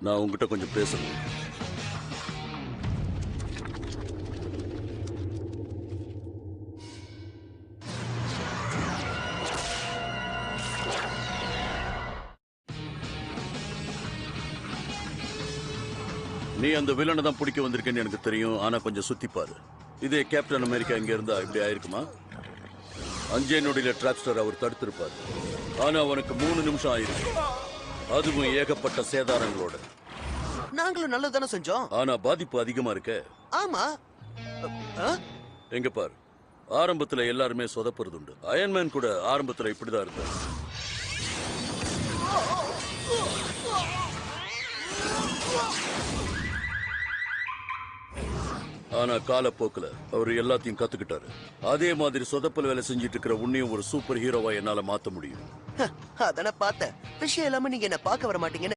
நான் உங்ககிட்ட கொஞ்சம் பேசணும். நீ அந்த வில்லனை தான் பிடிக்க வந்திருக்கேன்னு எனக்கு தெரியும். ஆனா கொஞ்சம் சுத்திப்பாரு. இதே கேப்டன் அமெரிக்கா இங்க இருந்தா இப்படி ஆயிருக்குமா? 5 நொடியில டிராப்ஸ்டர் அவர் தடுத்திருப்பாரு. ஆனா அவனுக்கு 3 நிமிஷம் ஆயிருக்கு. அதுவும் ஏகப்பட்ட சேதாரங்களோட. நாங்களும் நல்லதானே செஞ்சோம். ஆனா பாதிப்பு அதிகமா இருக்க. ஆமா. எங்க பாரு, ஆரம்பத்துல எல்லாருமே சொதப்புறது உண்டு. அயன்மேன் கூட ஆரம்பத்துல இப்படிதான் இருந்தார். ஆனா காலப்போக்குல அவர் எல்லாத்தையும் கத்துக்கிட்டாரு. அதே மாதிரி சொதப்பல் வேலை செஞ்சிட்டு இருக்கிற உன்னையும் ஒரு சூப்பர் ஹீரோவா என்னால மாத்த முடியும். அதான பார்த்தேன். விஷயம் இல்லாம நீங்க என்ன பார்க்க வர மாட்டீங்கன்னு